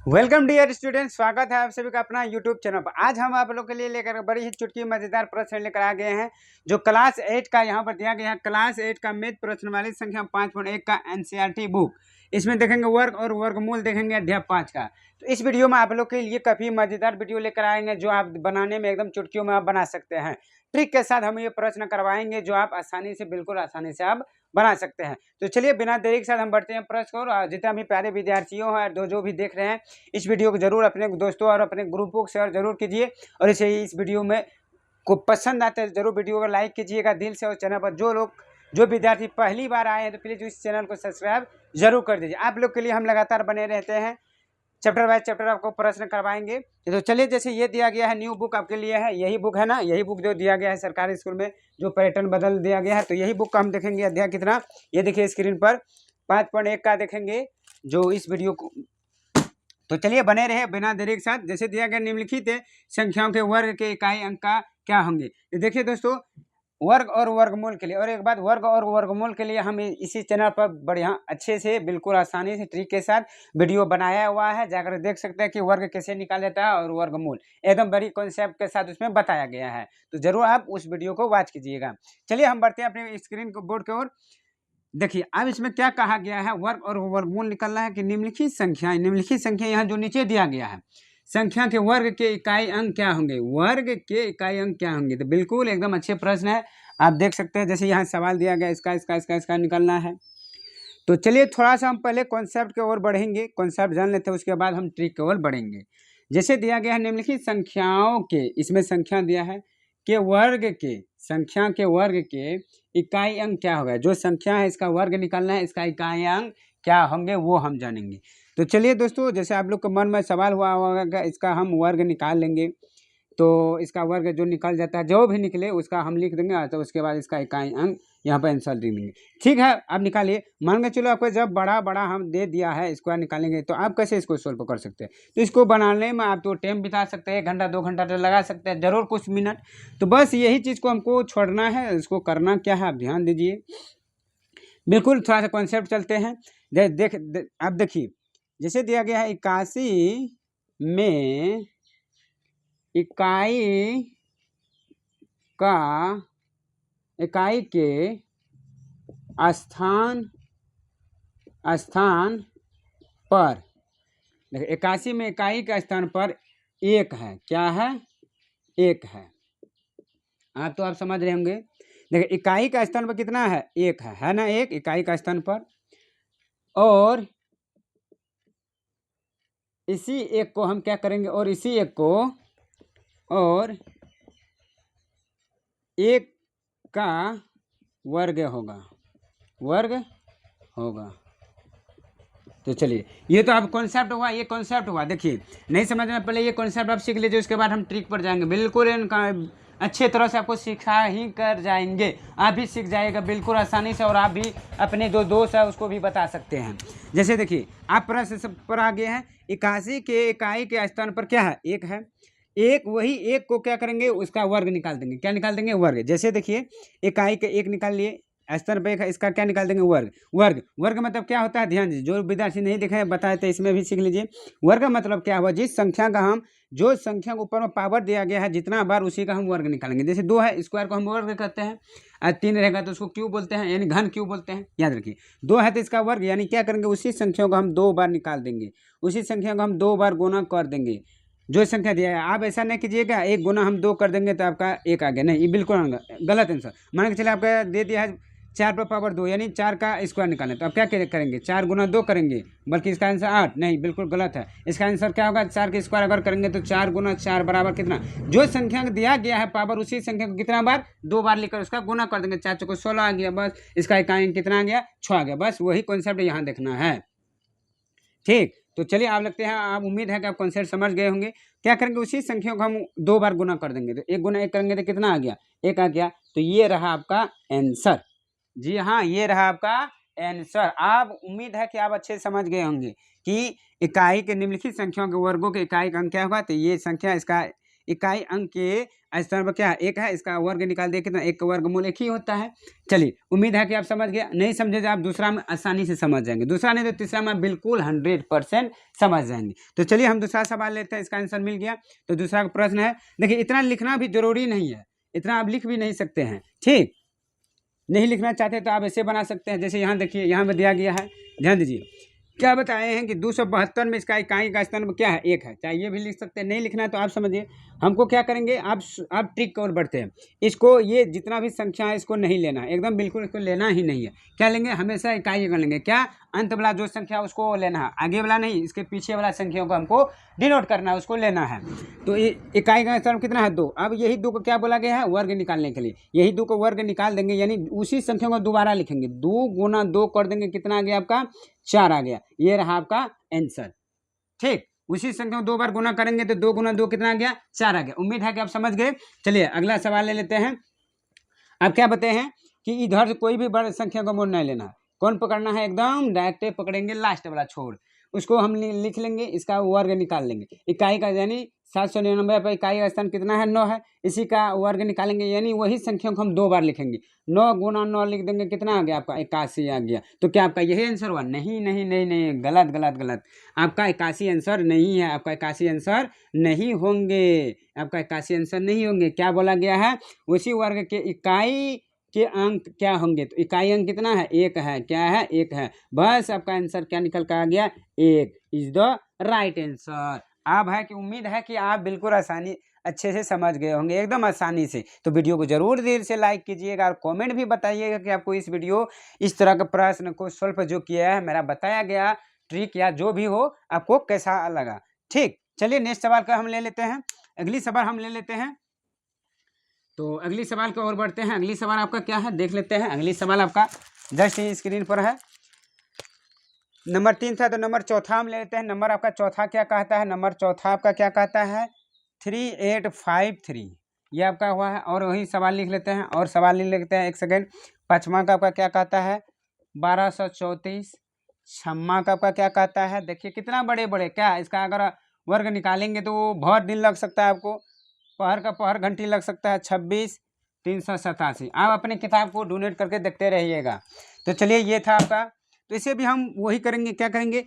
Welcome dear student, स्वागत है आप सभी का अपना यूट्यूब चैनल पर। आज हम आप लोग के लिए लेकर बड़ी ही चुटकी मजेदार प्रश्न लेकर आ गए हैं जो क्लास 8 का यहाँ पर दिया गया है। क्लास 8 का मैथ प्रश्न वाली संख्या 5.1 का एनसीईआरटी बुक। इसमें देखेंगे वर्ग और वर्गमूल, देखेंगे अध्याय 5 का। तो इस वीडियो में आप लोग के लिए काफी मजेदार वीडियो लेकर आएंगे जो आप बनाने में एकदम चुटकियों में आप बना सकते हैं। ट्रिक के साथ हम ये प्रश्न करवाएंगे जो आप आसानी से, बिल्कुल आसानी से आप बना सकते हैं। तो चलिए बिना देरी के साथ हम बढ़ते हैं प्रश्न को। और जितना भी प्यारे विद्यार्थियों हैं जो भी देख रहे हैं, इस वीडियो को जरूर अपने दोस्तों और अपने ग्रुपों को शेयर जरूर कीजिए। और इस वीडियो में को पसंद आते हैं जरूर वीडियो को लाइक कीजिएगा दिल से। और चैनल पर जो विद्यार्थी पहली बार आए हैं तो प्लीज़ इस चैनल को सब्सक्राइब जरूर कर दीजिए। आप लोग के लिए हम लगातार बने रहते हैं, चैप्टर बाय चैप्टर आपको प्रश्न करवाएंगे। तो चलिए, जैसे ये दिया गया है न्यू बुक आपके लिए है, यही बुक है ना, यही बुक जो दिया गया है सरकारी स्कूल में, जो पैटर्न बदल दिया गया है। तो यही बुक का हम देखेंगे अध्याय कितना, ये देखिए स्क्रीन पर 5.1 का देखेंगे जो इस वीडियो को। तो चलिए बने रहे बिना देरी के साथ। जैसे दिया गया निम्नलिखित संख्याओं के वर्ग के इकाई अंक का क्या होंगे। तो देखिए दोस्तों, वर्ग और वर्गमूल के लिए, और एक बात, वर्ग और वर्गमूल के लिए हम इसी चैनल पर बढ़िया अच्छे से, बिल्कुल आसानी से, ट्रिक के साथ वीडियो बनाया हुआ है। जाकर देख सकते हैं कि वर्ग कैसे निकाला जाता है और वर्गमूल एकदम बड़ी कॉन्सेप्ट के साथ उसमें बताया गया है। तो जरूर आप उस वीडियो को वॉच कीजिएगा। चलिए हम बढ़ते हैं अपने स्क्रीन को बोर्ड की ओर। देखिए अब इसमें क्या कहा गया है, वर्ग और वर्गमूल निकलना है कि निम्नलिखित संख्या यहाँ जो नीचे दिया गया है, संख्या के वर्ग के इकाई अंक क्या होंगे, वर्ग के इकाई अंक क्या होंगे। तो बिल्कुल एकदम अच्छे प्रश्न है, आप देख सकते हैं। जैसे यहाँ सवाल दिया गया, इसका निकलना है। तो चलिए थोड़ा सा हम पहले कॉन्सेप्ट की ओर बढ़ेंगे, कॉन्सेप्ट जान लेते हैं, उसके बाद हम ट्रिक की ओर बढ़ेंगे। जैसे दिया गया है निम्नलिखित संख्याओं के, इसमें संख्या दिया है के वर्ग के, संख्या के वर्ग के इकाई अंक क्या होगा। जो संख्या है इसका वर्ग निकालना है, इसका इकाई अंक क्या होंगे वो हम जानेंगे। तो चलिए दोस्तों, जैसे आप लोग के मन में सवाल हुआ होगा, इसका हम वर्ग निकाल लेंगे। तो इसका वर्ग जो निकल जाता है, जो भी निकले उसका हम लिख देंगे, तो उसके बाद इसका इकाई अंक यहाँ पर आंसर दे देंगे। ठीक है, अब निकालिए। मान के चलो आपको जब बड़ा हम दे दिया है, इसको निकालेंगे तो आप कैसे इसको सोल्व कर सकते हैं। तो इसको बनाने में आप तो टाइम बिता सकते हैं, 1 घंटा 2 घंटा तो लगा सकते हैं, जरूर कुछ मिनट। तो बस यही चीज़ को हमको छोड़ना है, इसको करना क्या है आप ध्यान दीजिए। बिल्कुल थोड़ा सा कॉन्सेप्ट चलते हैं। अब देखिए, जैसे दिया गया है 81 में इकाई के स्थान पर, देखिए 81 में इकाई के स्थान पर 1 है। क्या है? 1 है। आप समझ रहे होंगे। देखिए इकाई का स्थान पर कितना है? 1 है ना, 1 इकाई का स्थान पर। और इसी 1 को हम क्या करेंगे, और इसी 1 को, और 1 का वर्ग होगा। तो चलिए, ये तो आप कॉन्सेप्ट हुआ, ये कॉन्सेप्ट हुआ। देखिए नहीं समझना, पहले ये कॉन्सेप्ट आप सीख लीजिए, उसके बाद हम ट्रिक पर जाएंगे। बिल्कुल इनका अच्छे तरह से आपको सिखा ही कर जाएंगे, आप भी सीख जाएगा बिल्कुल आसानी से। और आप भी अपने जो दोस्त है उसको भी बता सकते हैं। जैसे देखिए आप प्रश्न पर आ गए हैं, 81 के इकाई के स्थान पर क्या है? 1 है। वही 1 को क्या करेंगे, उसका वर्ग निकाल देंगे। क्या निकाल देंगे? वर्ग। जैसे देखिए इकाई के 1 निकाल लिए, स्तर पे इसका क्या निकाल देंगे? वर्ग मतलब क्या होता है, ध्यान दीजिए। जो विद्यार्थी नहीं दिखाए बताए तो इसमें भी सीख लीजिए। वर्ग मतलब क्या हुआ, जिस संख्या का हम, जो संख्या के ऊपर में पावर दिया गया है जितना बार, उसी का हम वर्ग निकालेंगे। जैसे 2 है, स्क्वायर को हम वर्ग करते हैं, और 3 रहेगा तो उसको क्यूब बोलते हैं, यानी घन क्यूब बोलते हैं। याद रखिए 2 है तो इसका वर्ग, यानी क्या करेंगे, उसी संख्या को हम 2 बार निकाल देंगे, उसी संख्या को हम 2 बार गुना कर देंगे। जो संख्या दिया है, आप ऐसा नहीं कीजिएगा 1 गुना हम 2 कर देंगे तो आपका 1 आ गया, नहीं, ये बिल्कुल गलत आंसर। मान के चलिए आपका दे दिया है 4 पर पावर 2, यानी 4 का स्क्वायर निकालें, तो अब क्या करेंगे, 4 गुना 2 करेंगे, बल्कि इसका आंसर 8, नहीं, बिल्कुल गलत है। इसका आंसर क्या होगा, 4 के स्क्वायर अगर करेंगे तो 4 गुना 4 बराबर कितना, जो संख्या दिया गया है पावर, उसी संख्या को कितना बार, 2 बार लेकर उसका गुना कर देंगे। 4 को 16 आ गया, बस इसका इकाई कितना आ गया, 6 आ गया। बस वही कॉन्सेप्ट यहाँ देखना है। ठीक, तो चलिए आप लगते हैं, आप उम्मीद है कि आप कॉन्सेप्ट समझ गए होंगे। क्या करेंगे, उसी संख्या को हम 2 बार गुना कर देंगे, तो 1 गुना 1 करेंगे तो कितना आ गया, 1 आ गया। तो ये रहा आपका आंसर। जी हाँ, ये रहा आपका आंसर। आप उम्मीद है कि आप अच्छे से समझ गए होंगे कि इकाई के निम्नलिखित संख्याओं के वर्गों के इकाई का अंक क्या होगा। तो ये संख्या, इसका इकाई अंक के स्थान पर क्या है, एक है, इसका वर्ग निकाल दे कितना, एक का वर्गमूल एक ही होता है। चलिए उम्मीद है कि आप समझ गए, नहीं समझे तो आप दूसरा में आसानी से समझ जाएंगे, दूसरा नहीं तो तीसरा में बिल्कुल 100% समझ जाएंगे। तो चलिए हम दूसरा सवाल लेते हैं, इसका आंसर मिल गया। तो दूसरा प्रश्न है, देखिए इतना लिखना भी जरूरी नहीं है, इतना आप लिख भी नहीं सकते हैं, ठीक। नहीं लिखना चाहते तो आप ऐसे बना सकते हैं, जैसे यहाँ देखिए, यहाँ में दिया गया है, ध्यान दीजिए क्या बताए हैं कि 272 में इसका इकाई का स्थान क्या है, एक है। चाहे ये भी लिख सकते हैं, नहीं लिखना है तो आप समझिए हमको क्या करेंगे, आप ट्रिक की ओर बढ़ते हैं। इसको, ये जितना भी संख्या है इसको नहीं लेना है, एकदम बिल्कुल इसको लेना ही नहीं है। क्या लेंगे, हमेशा इकाई कर लेंगे, क्या, अंत वाला जो संख्या उसको लेना है, आगे वाला नहीं, इसके पीछे वाला संख्या को हमको डिनोट करना है, उसको लेना है। तो इकाई का स्थान कितना है, 2। अब यही 2 को क्या बोला गया है, वर्ग निकालने के लिए। यही 2 को वर्ग निकाल देंगे, यानी उसी संख्या को दोबारा लिखेंगे, 2 गुना 2 कर देंगे, कितना आ गया आपका, 4 आ गया। ये रहा आपका आंसर, ठीक। उसी संख्या को 2 बार गुना करेंगे तो 2 गुना 2 कितना आ गया, 4 आ गया। उम्मीद है कि आप समझ गए। चलिए अगला सवाल ले लेते हैं। आप क्या बताए हैं कि इधर से कोई भी बड़ी संख्या को मोड़ नहीं लेना, कौन पकड़ना है, एकदम डायरेक्ट पकड़ेंगे, लास्ट वाला छोड़, उसको हम लिख लेंगे, इसका वर्ग निकाल लेंगे। इकाई का यानी 799 पर इकाई का स्थान कितना है, 9 है, इसी का वर्ग निकालेंगे, यानी वही संख्या को हम 2 बार लिखेंगे। 9 गुना 9 लिख देंगे, कितना आ गया आपका, 81 आ गया। तो क्या आपका यही आंसर हुआ, नहीं नहीं नहीं नहीं, गलत गलत गलत, आपका 81 आंसर नहीं है, आपका 81 आंसर नहीं होंगे, आपका 81 आंसर नहीं होंगे। क्या बोला गया है, उसी वर्ग के इकाई के अंक क्या होंगे, तो इकाई अंक कितना है, एक है, क्या है, एक है। बस आपका आंसर क्या निकल कर आ गया, एक इज द राइट आंसर। अब है कि उम्मीद है कि आप बिल्कुल आसानी अच्छे से समझ गए होंगे, एकदम आसानी से। तो वीडियो को जरूर देर से लाइक कीजिएगा और कमेंट भी बताइएगा कि आपको इस वीडियो, इस तरह का प्रश्न को सॉल्व जो किया है, मेरा बताया गया ट्रिक या जो भी हो, आपको कैसा लगा, ठीक। चलिए नेक्स्ट सवाल का हम ले लेते हैं, अगली सवाल हम ले लेते हैं। तो अगली सवाल की ओर बढ़ते हैं। अगली सवाल आपका क्या है, देख लेते हैं। अगली सवाल आपका जस्ट ही स्क्रीन पर है। नंबर 3 था, तो नंबर चौथा हम ले लेते हैं। नंबर आपका चौथा क्या कहता है, नंबर चौथा आपका क्या कहता है, 3853, ये आपका हुआ है। और वही सवाल लिख लेते हैं, और सवाल लिख लेते हैं, एक सेकेंड। पाँचवा का आपका क्या कहता है, 1234। छम्मा का आपका क्या कहता है, देखिए कितना बड़े बड़े, क्या इसका अगर वर्ग निकालेंगे तो बहुत दिन लग सकता है आपको, पहर का पहर घंटी लग सकता है। 26,387। आप अपनी किताब को डोनेट करके देखते रहिएगा। तो चलिए ये था आपका। तो इसे भी हम वही करेंगे, क्या करेंगे,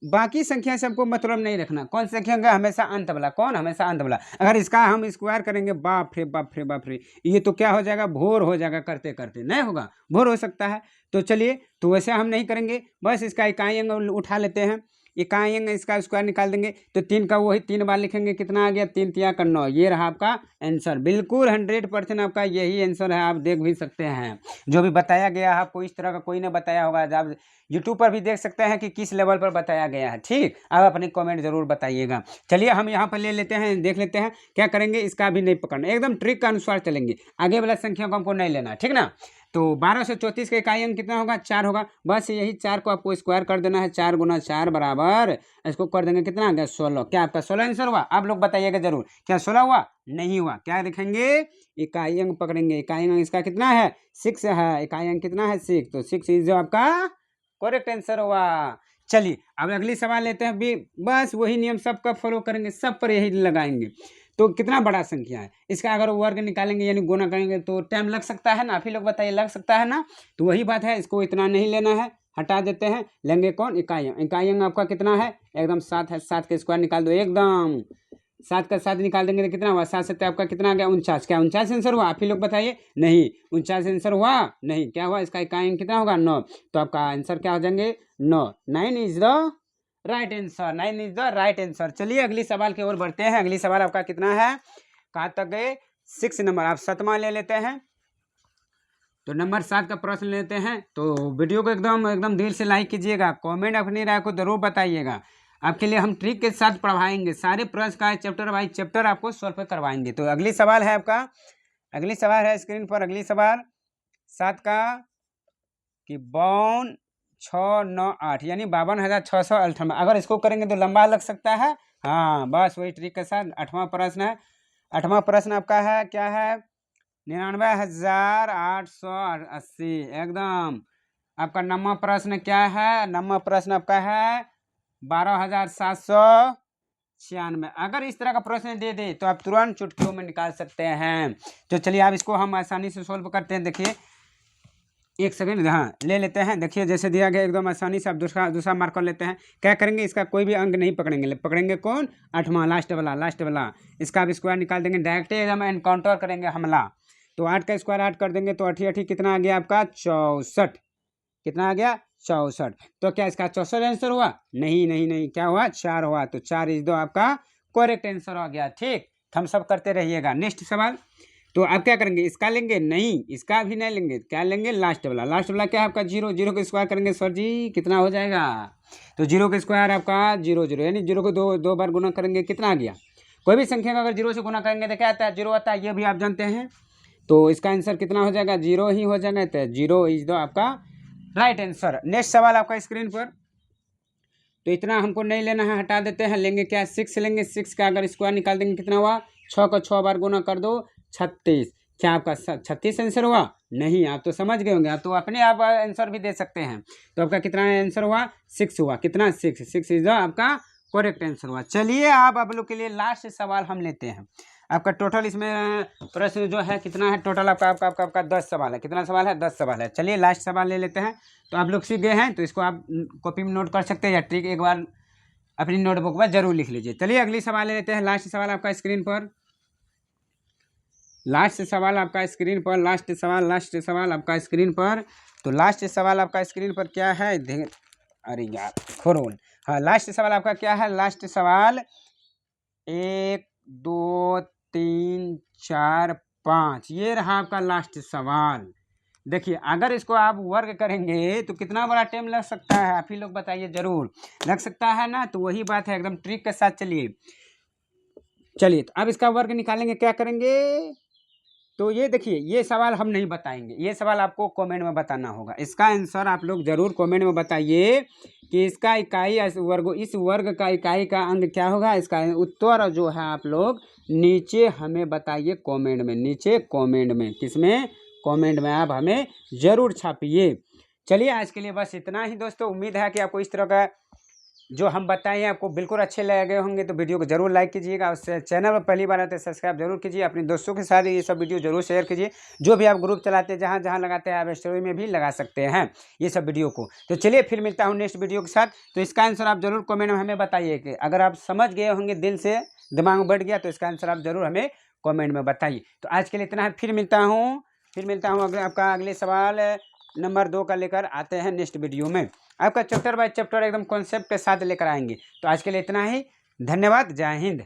बाकी संख्या से हमको मतलब नहीं रखना, कौन संख्या का, हमेशा अंत वाला, कौन, हमेशा अंत वाला। अगर इसका हम स्क्वायर करेंगे, बाप रे बाप रे बाप रे, ये तो क्या हो जाएगा, भोर हो जाएगा, करते करते नहीं होगा, भोर हो सकता है। तो चलिए, तो वैसे हम नहीं करेंगे, बस इसका इकाई अंग उठा लेते हैं, इकाई अंग इसका स्क्वायर निकाल देंगे। तो 3 का वही 3 बार लिखेंगे, कितना आ गया, 3 तिया का 9, ये रहा आपका आंसर। बिल्कुल 100% आपका यही आंसर है, आप देख भी सकते हैं। जो भी बताया गया है आपको, इस तरह का कोई ने बताया होगा, आप यूट्यूब पर भी देख सकते हैं कि किस लेवल पर बताया गया है, ठीक। आप अपने कमेंट जरूर बताइएगा। चलिए हम यहाँ पर ले लेते हैं, देख लेते हैं क्या करेंगे, इसका भी नहीं पकड़ना, एकदम ट्रिक के अनुसार चलेंगे, आगे वाला संख्या को हमको नहीं लेना, ठीक ना। तो 1234 का इकाई अंक कितना होगा, 4 होगा। बस यही 4 को आपको स्क्वायर कर देना है, 4 गुना 4 बराबर, इसको कर देंगे, कितना आ गया, 16। क्या आपका 16 आंसर हुआ, आप लोग बताइएगा जरूर, क्या 16 हुआ, नहीं हुआ। क्या लिखेंगे, इकाई अंक पकड़ेंगे, इकाई अंक इसका कितना है, 6 है, इकाई अंक कितना है, 6, तो 6 इज आपका करेक्ट आंसर हुआ। चलिए अब अगली सवाल लेते हैं। भी बस वही नियम सबका फॉलो करेंगे, सब पर यही लगाएंगे। तो कितना बड़ा संख्या है, इसका अगर वर्ग निकालेंगे यानी गुना करेंगे तो टाइम लग सकता है ना, आप ही लोग बताइए, लग सकता है ना। तो वही बात है, इसको इतना नहीं लेना है, हटा देते हैं, लेंगे कौन, इकाई अंक। इकाई अंक आपका कितना है, एकदम 7 है, 7 का स्क्वायर निकाल दो, एकदम 7 का 7 निकाल देंगे तो कितना हुआ, 7 से आपका कितना आ गया, 49। क्या 49 आंसर हुआ, आप ही लोग बताइए, नहीं 49 आंसर हुआ नहीं, क्या हुआ, इसका इकाई अंक कितना होगा, 9। तो आपका आंसर क्या हो जाएंगे, 9। 9 is the right answer, 9 is the right answer. चलिए अगली सवाल की ओर बढ़ते हैं। अगली सवाल आपका कितना है, कहाँ तक गए, 6 नंबर, आप 7वां ले लेते हैं। तो नंबर 7 का प्रश्न लेते हैं। तो वीडियो को एकदम एकदम दिल से लाइक कीजिएगा, कमेंट अपनी राय को जरूर बताइएगा। आपके लिए हम ट्रिक के साथ पढ़ाएंगे, सारे प्रश्न का चैप्टर बाई चैप्टर आपको सॉल्व करवाएंगे। तो अगली सवाल है आपका, अगली सवाल है स्क्रीन पर, अगली सवाल 7 का कि 52,698 यानी 52,698। अगर इसको करेंगे तो लंबा लग सकता है, हाँ बस वही ट्रिक के साथ। 8वां प्रश्न है, 8वां प्रश्न आपका है क्या है, 99,880, एकदम। आपका 9वां प्रश्न क्या है, 9वां प्रश्न आपका है 12,700 96। अगर इस तरह का प्रश्न दे दे तो आप तुरंत चुटकियों में निकाल सकते हैं। तो चलिए अब इसको हम आसानी से सोल्व करते हैं। देखिए एक सेकंड, हाँ ले लेते हैं। देखिए जैसे दिया गया एकदम आसानी से आप दूसरा मार्कर लेते हैं। क्या करेंगे, इसका कोई भी अंक नहीं पकड़ेंगे, पकड़ेंगे कौन, 8वां लास्ट वाला। इसका आप स्क्वायर निकाल देंगे, डायरेक्ट एकदम एनकाउंटर करेंगे हमला। तो 8 का स्क्वायर 8 कर देंगे तो 8 कितना आ गया आपका 64। कितना आ गया 64। तो क्या इसका 64 आंसर हुआ, नहीं, क्या हुआ 4 हुआ। तो 4 इज दो आपका करेक्ट आंसर हो गया। ठीक, हम सब करते रहिएगा। नेक्स्ट सवाल, तो आप क्या करेंगे, इसका लेंगे, नहीं इसका भी नहीं लेंगे, क्या लेंगे लास्ट वाला क्या है आपका 0। 0 का स्क्वायर करेंगे सर जी कितना हो जाएगा, तो 0 का स्क्वायर आपका 0 0, यानी 0 को दो बार गुना करेंगे कितना आ गया। कोई भी संख्या का अगर 0 से गुना करेंगे तो क्या आता है 0 आता है, ये भी आप जानते हैं। तो इसका आंसर कितना हो जाएगा 0 ही हो जाएगा। तो 0 इज दो आपका राइट आंसर। नेक्स्ट सवाल आपका स्क्रीन पर, तो इतना हमको नहीं लेना है, हटा देते हैं। लेंगे क्या 6 लेंगे। 6 का अगर स्क्वायर निकाल देंगे कितना हुआ, 6 को 6 बार गुना कर दो 36। क्या आपका 36 आंसर हुआ, नहीं आप तो समझ गए होंगे, आप तो अपने आप आंसर भी दे सकते हैं। तो आपका कितना आंसर हुआ 6 हुआ, कितना 6 इज आपका करेक्ट आंसर हुआ। चलिए आप लोग के लिए लास्ट सवाल हम लेते हैं। आपका टोटल इसमें प्रश्न जो है कितना है, टोटल आपका 10 सवाल है। कितना सवाल है 10 सवाल है। चलिए लास्ट सवाल ले लेते हैं। तो आप लोग सीख गए हैं तो इसको आप कॉपी में नोट कर सकते हैं या ट्रिक एक बार अपनी नोटबुक में जरूर लिख लीजिए। चलिए अगली सवाल ले लेते हैं। लास्ट सवाल आपका स्क्रीन पर, लास्ट सवाल आपका स्क्रीन पर, लास्ट सवाल आपका स्क्रीन पर। तो लास्ट सवाल आपका स्क्रीन पर क्या है, अरे यार खोरोल, हाँ लास्ट सवाल आपका क्या है, लास्ट सवाल 1 2 3 4 5, ये रहा आपका लास्ट सवाल। देखिए अगर इसको आप वर्क करेंगे तो कितना बड़ा टाइम लग सकता है, आप ही लोग बताइए, जरूर लग सकता है ना। तो वही बात है, एकदम ट्रिक के साथ चलिए। तो अब इसका वर्क निकालेंगे, क्या करेंगे। तो ये देखिए ये सवाल हम नहीं बताएंगे, ये सवाल आपको कमेंट में बताना होगा। इसका आंसर आप लोग जरूर कमेंट में बताइए कि इसका इकाई वर्ग, इस वर्ग का इकाई का अंग क्या होगा। इसका उत्तर जो है आप लोग नीचे हमें बताइए कमेंट में, नीचे कमेंट में, किसमें, कमेंट में आप हमें ज़रूर छापिए। चलिए आज के लिए बस इतना ही दोस्तों। उम्मीद है कि आपको इस तरह का जो हम बताए हैं आपको बिल्कुल अच्छे लगे होंगे। तो वीडियो को जरूर लाइक कीजिएगा, उससे चैनल पर पहली बार आते हैं सब्सक्राइब जरूर कीजिए। अपने दोस्तों के साथ ये सब वीडियो जरूर शेयर कीजिए। जो भी आप ग्रुप चलाते हैं, जहाँ जहाँ लगाते हैं आप स्टोरी में भी लगा सकते हैं ये सब वीडियो को। तो चलिए फिर मिलता हूँ नेक्स्ट वीडियो के साथ। तो इसका आंसर आप जरूर कमेंट में हमें बताइए कि अगर आप समझ गए होंगे, दिल से दिमाग में बैठ गया, तो इसका आंसर आप जरूर हमें कमेंट में बताइए। तो आज के लिए इतना है, फिर मिलता हूँ अगले आपका अगले सवाल नंबर 2 का लेकर आते हैं नेक्स्ट वीडियो में। आपका चैप्टर बाय चैप्टर एकदम कॉन्सेप्ट के साथ लेकर आएंगे। तो आज के लिए इतना ही, धन्यवाद, जय हिंद।